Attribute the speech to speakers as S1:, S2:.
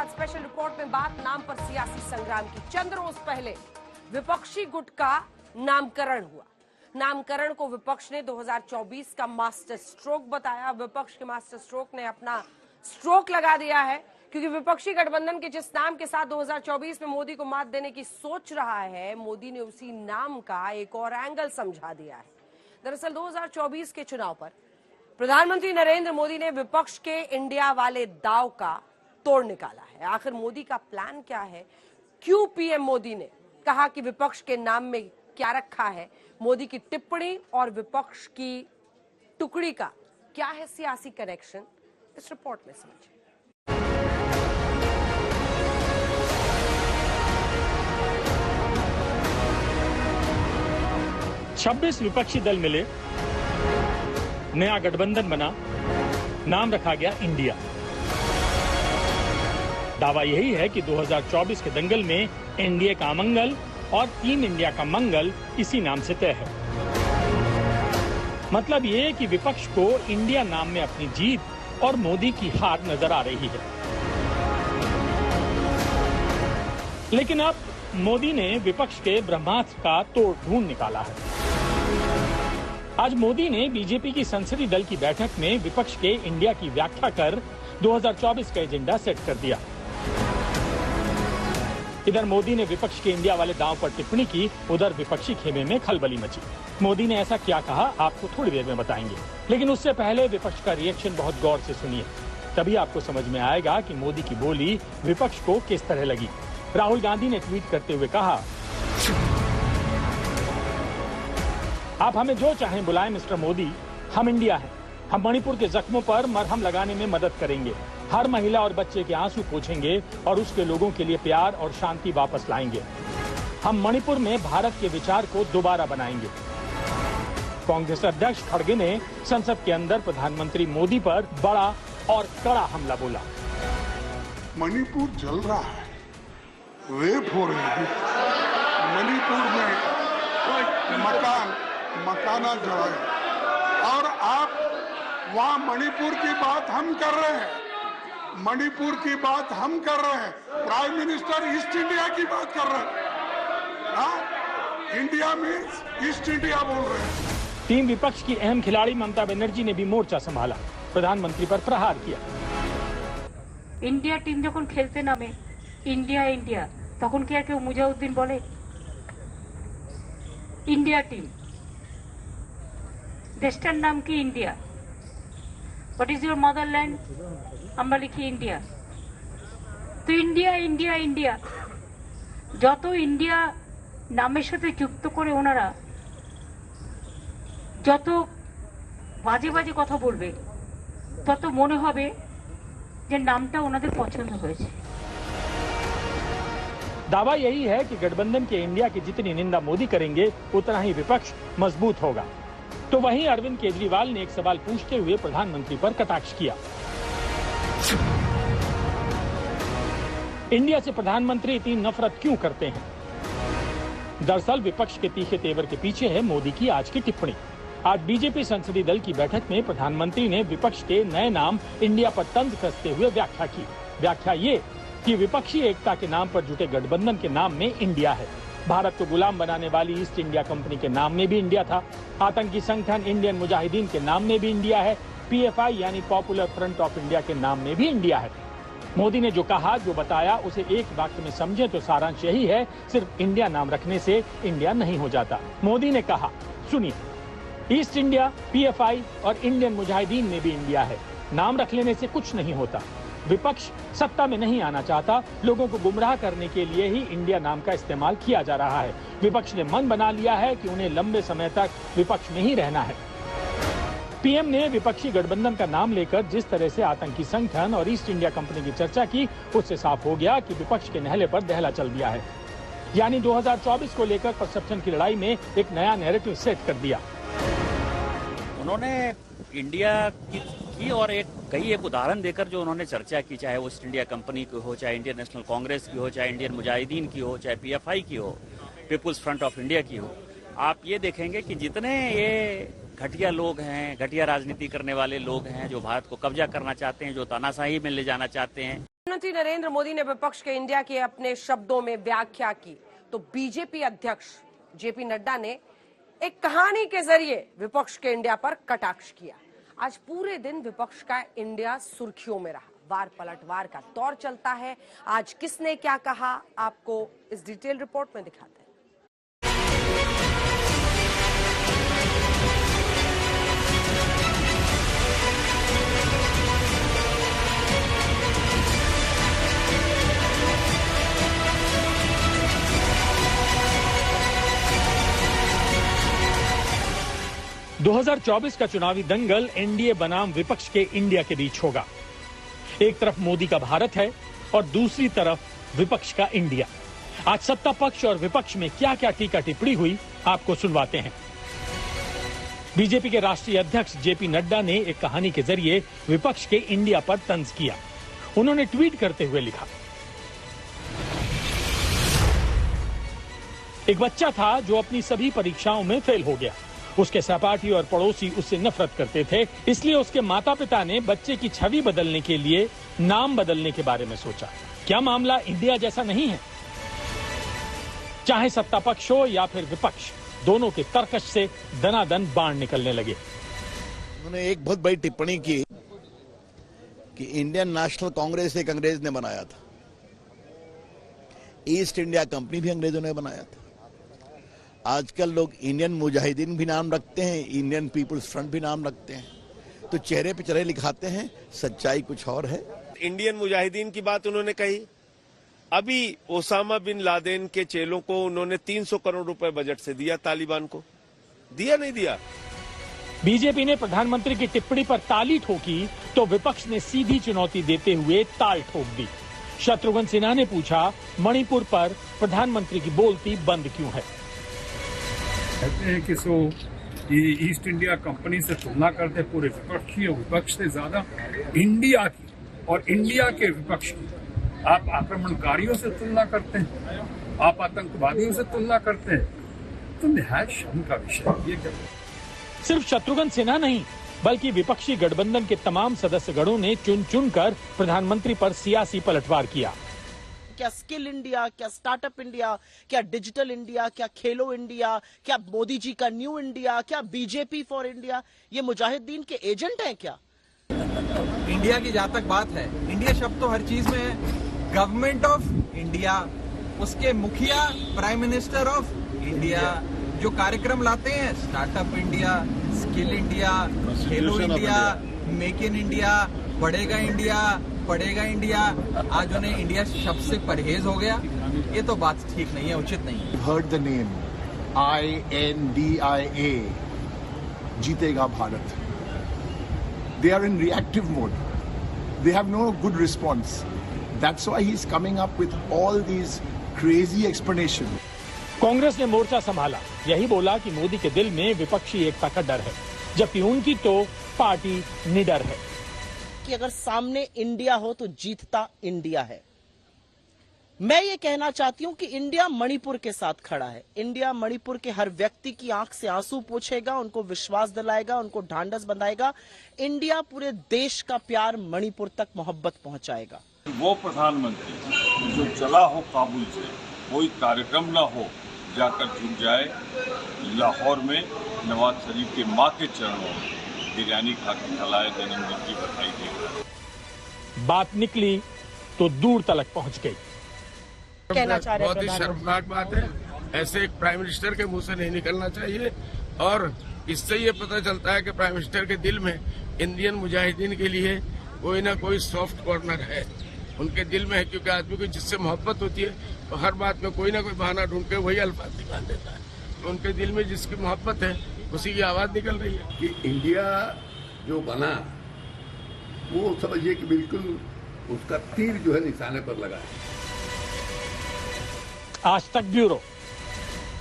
S1: आज special report में बात नाम पर सियासी संग्राम की। चंद रोज पहले विपक्षी गुट का नामकरण हुआ। नामकरण को विपक्ष ने 2024 का मास्टर स्ट्रोक बताया। विपक्ष के मास्टर स्ट्रोक ने अपना स्ट्रोक लगा दिया है, क्योंकि विपक्षी गठबंधन के जिस नाम के साथ 2024 में मोदी को मात देने की सोच रहा है, मोदी ने उसी नाम का एक और एंगल समझा दिया है। दरअसल 2024 के चुनाव पर प्रधानमंत्री नरेंद्र मोदी ने विपक्ष के इंडिया वाले दांव का तोड़ निकाला है। आखिर मोदी का प्लान क्या है? क्यों पीएम मोदी ने कहा कि विपक्ष के नाम में क्या रखा है? मोदी की टिप्पणी और विपक्ष की टुकड़ी का क्या है सियासी कनेक्शन? इस रिपोर्ट में समझिए।
S2: 26 विपक्षी दल मिले, नया गठबंधन बना, नाम रखा गया इंडिया। दावा यही है कि 2024 के दंगल में एनडीए का अमंगल और टीम इंडिया का मंगल इसी नाम से तय है। मतलब ये कि विपक्ष को इंडिया नाम में अपनी जीत और मोदी की हार नजर आ रही है। लेकिन अब मोदी ने विपक्ष के ब्रह्मास्त्र का तोड़ ढूंढ निकाला है। आज मोदी ने बीजेपी की संसदीय दल की बैठक में विपक्ष के इंडिया की व्याख्या कर 2024 का एजेंडा सेट कर दिया। इधर मोदी ने विपक्ष के इंडिया वाले दांव पर टिप्पणी की, उधर विपक्षी खेमे में खलबली मची। मोदी ने ऐसा क्या कहा, आपको थोड़ी देर में बताएंगे, लेकिन उससे पहले विपक्ष का रिएक्शन बहुत गौर से सुनिए, तभी आपको समझ में आएगा कि मोदी की बोली विपक्ष को किस तरह लगी। राहुल गांधी ने ट्वीट करते हुए कहा, आप हमें जो चाहें बुलाएं मिस्टर मोदी, हम इंडिया हैं। हम मणिपुर के जख्मों पर मरहम लगाने में मदद करेंगे, हर महिला और बच्चे के आंसू पोंछेंगे और उसके लोगों के लिए प्यार और शांति वापस लाएंगे। हम मणिपुर में भारत के विचार को दोबारा बनाएंगे। कांग्रेस अध्यक्ष खड़गे ने संसद के अंदर प्रधानमंत्री मोदी पर बड़ा और कड़ा हमला बोला।
S3: मणिपुर जल रहा है, रेप हो रहे हैं, मणिपुर में मकाना जलाए, और आप वहाँ मणिपुर की बात हम कर रहे हैं, मणिपुर की बात हम कर रहे हैं, प्राइम मिनिस्टर ईस्ट इंडिया की बात कर रहे हैं। इंडिया मीन्स ईस्ट इंडिया बोल रहे हैं।
S2: टीम विपक्ष की अहम खिलाड़ी ममता बनर्जी ने भी मोर्चा संभाला, प्रधानमंत्री पर प्रहार किया।
S4: इंडिया टीम जखन खेलते नामे इंडिया इंडिया, तखन कि आर केउ मुजाहिद्दीन बोले? इंडिया टीम देशटार नाम की India. What is your Motherland? আমরা লিখি इंडिया। तो इंडिया इंडिया इंडिया যত इंडिया নামের সাথে যুক্ত করে ওনারা যত বাজে বাজে কথা বলবে, তত মনে হবে যে নামটা ওনাদের পছন্দ হয়েছে।
S2: दावा यही है कि गठबंधन के इंडिया की जितनी निंदा मोदी करेंगे, उतना ही विपक्ष मजबूत होगा। तो वहीं अरविंद केजरीवाल ने एक सवाल पूछते हुए प्रधानमंत्री पर कटाक्ष किया। इंडिया से प्रधानमंत्री इतनी नफरत क्यों करते हैं? दरअसल विपक्ष के तीखे तेवर के पीछे है मोदी की आज की टिप्पणी। आज बीजेपी संसदीय दल की बैठक में प्रधानमंत्री ने विपक्ष के नए नाम इंडिया पर तंज कसते हुए व्याख्या की। व्याख्या ये कि विपक्षी एकता के नाम पर जुटे गठबंधन के नाम में इंडिया है। भारत को गुलाम बनाने वाली ईस्ट इंडिया कंपनी के नाम में भी इंडिया था। आतंकी संगठन इंडियन मुजाहिदीन के नाम में भी इंडिया है। पीएफआई यानी पॉपुलर फ्रंट ऑफ इंडिया के नाम में भी इंडिया है। मोदी ने जो कहा, जो बताया, उसे एक वाक्य में समझे तो सारांश यही है, सिर्फ इंडिया नाम रखने से इंडिया नहीं हो जाता। मोदी ने कहा, सुनिए, ईस्ट इंडिया, पीएफआई और इंडियन मुजाहिदीन में भी इंडिया है। नाम रख लेने से कुछ नहीं होता। विपक्ष सत्ता में नहीं आना चाहता, लोगों को गुमराह करने के लिए ही इंडिया नाम का इस्तेमाल किया जा रहा है। विपक्ष ने मन बना लिया है कि उन्हें लंबे समय तक विपक्ष में ही रहना है। पीएम ने विपक्षी गठबंधन का नाम लेकर जिस तरह से आतंकी संगठन और ईस्ट इंडिया कंपनी की चर्चा की, उससे साफ हो गया कि विपक्ष के नहले पर दहला चल दिया है। यानी 2024 को लेकर परसेप्शन की लड़ाई में एक नया नैरेटिव सेट कर दिया।
S5: उन्होंने इंडिया की और कई एक उदाहरण देकर जो उन्होंने चर्चा की, चाहे वो ईस्ट इंडिया कंपनी की हो, चाहे इंडियन नेशनल कांग्रेस की हो, चाहे इंडियन मुजाहिदीन की हो, चाहे पीएफआई की हो, पीपुल्स फ्रंट ऑफ इंडिया की हो, आप ये देखेंगे कि जितने ये घटिया लोग हैं, घटिया राजनीति करने वाले लोग हैं, जो भारत को कब्जा करना चाहते हैं, जो तानाशाही में ले जाना चाहते हैं,
S1: प्रधानमंत्री नरेंद्र मोदी ने विपक्ष के इंडिया की अपने शब्दों में व्याख्या की तो बीजेपी अध्यक्ष जेपी नड्डा ने एक कहानी के जरिए विपक्ष के इंडिया पर कटाक्ष किया। आज पूरे दिन विपक्ष का इंडिया सुर्खियों में रहा, वार पलटवार का दौर चलता है। आज किसने क्या कहा, आपको इस डिटेल रिपोर्ट में दिखाते हैं।
S2: 2024 का चुनावी दंगल एनडीए बनाम विपक्ष के इंडिया के बीच होगा। एक तरफ मोदी का भारत है और दूसरी तरफ विपक्ष का इंडिया। आज सत्ता पक्ष और विपक्ष में क्या क्या टीका टिप्पणी हुई, आपको सुनवाते हैं। बीजेपी के राष्ट्रीय अध्यक्ष जेपी नड्डा ने एक कहानी के जरिए विपक्ष के इंडिया पर तंज किया। उन्होंने ट्वीट करते हुए लिखा, एक बच्चा था जो अपनी सभी परीक्षाओं में फेल हो गया। उसके सहपाठी और पड़ोसी उससे नफरत करते थे, इसलिए उसके माता पिता ने बच्चे की छवि बदलने के लिए नाम बदलने के बारे में सोचा। क्या मामला इंडिया जैसा नहीं है? चाहे सत्ता पक्ष हो या फिर विपक्ष, दोनों के तर्कश से दनादन बाण निकलने लगे।
S6: उन्होंने एक बहुत बड़ी टिप्पणी की कि इंडियन नेशनल कांग्रेस एक अंग्रेज ने बनाया था, ईस्ट इंडिया कंपनी भी अंग्रेजों ने बनाया था। आजकल लोग इंडियन मुजाहिदीन भी नाम रखते हैं, इंडियन पीपुल्स फ्रंट भी नाम रखते हैं, तो चेहरे पे चेहरे लिखाते हैं, सच्चाई कुछ और है।
S7: इंडियन मुजाहिदीन की बात उन्होंने कही। अभी ओसामा बिन लादेन के चेलों को उन्होंने 300 करोड़ रुपए बजट से दिया, तालिबान को दिया नहीं दिया।
S2: बीजेपी ने प्रधानमंत्री की टिप्पणी पर ताली ठोकी तो विपक्ष ने सीधी चुनौती देते हुए ताल ठोक दी। शत्रुघ्न सिन्हा ने पूछा, मणिपुर पर प्रधानमंत्री की बोलती बंद क्यों है?
S8: कहते हैं कि ये ईस्ट इंडिया कंपनी से तुलना करते पूरे विपक्षी और विपक्ष से ज्यादा इंडिया की और इंडिया के विपक्ष की आप आक्रमणकारियों से तुलना करते हैं, आप आतंकवादियों से तुलना करते हैं, तो निहायत शर्म का विषय ये क्या?
S2: सिर्फ शत्रुघ्न सिन्हा नहीं बल्कि विपक्षी गठबंधन के तमाम सदस्यगणों ने चुन चुनकर प्रधानमंत्री पर सियासी पलटवार किया।
S9: क्या स्किल इंडिया, क्या स्टार्टअप इंडिया, क्या डिजिटल इंडिया, क्या खेलो इंडिया, क्या मोदी जी का न्यू इंडिया, क्या बीजेपी फॉर इंडिया, ये मुजाहिदीन के एजेंट हैं क्या?
S10: इंडिया की जहाँ तक बात है, इंडिया शब्द तो हर चीज में है। गवर्नमेंट ऑफ इंडिया, उसके मुखिया प्राइम मिनिस्टर ऑफ इंडिया, जो कार्यक्रम लाते हैं startup India, skill India, Khelo India, make in India, बढ़ेगा इंडिया, पढ़ेगा इंडिया, आज उन्हें इंडिया शब्द से परहेज हो गया। ये तो बात ठीक नहीं है, उचित नहीं है।
S11: Heard the name INDIA, जीतेगा Bharat. They are in reactive mode. They have no good response. That's why he's coming up with all these crazy explanations.
S2: Congress ने मोर्चा संभाला, यही बोला कि मोदी के दिल में विपक्षी एकता का डर है, जबकि उनकी तो पार्टी निडर है
S9: कि अगर सामने इंडिया हो तो जीतता इंडिया है। मैं ये कहना चाहती हूं कि इंडिया मणिपुर के साथ खड़ा है। इंडिया मणिपुर के हर व्यक्ति की आंख से आंसू पोंछेगा, उनको विश्वास दिलाएगा, उनको ढांढस बंधाएगा। इंडिया पूरे देश का प्यार मणिपुर तक मोहब्बत पहुंचाएगा।
S12: वो प्रधानमंत्री जो चला हो काबुल से, कोई कार्यक्रम ना हो, जाकर झुक जाए लाहौर में नवाज शरीफ के मां के चरणों में, बिरयानी खा के खिलाए, जन्मदिन की बधाई देगा।
S2: बात निकली तो दूर तलक पहुंच गई।
S9: कहना चाह रहे हैं,
S13: बहुत ही शर्मनाक बात है, ऐसे एक प्राइम मिनिस्टर के मुंह से नहीं निकलना चाहिए। और इससे ये पता चलता है कि प्राइम मिनिस्टर के दिल में इंडियन मुजाहिदीन के लिए कोई ना कोई सॉफ्ट कॉर्नर है, उनके दिल में है। क्योंकि आदमी को जिससे मोहब्बत होती है तो हर बात में कोई ना कोई बहाना ढूंढ के वही अल्फाज निकाल देता है। तो उनके दिल में जिसकी मोहब्बत है उसी की आवाज निकल रही है
S11: कि इंडिया जो बना वो समझिए कि बिल्कुल उसका तीर जो है निशाने पर लगा है।
S2: आज तक ब्यूरो।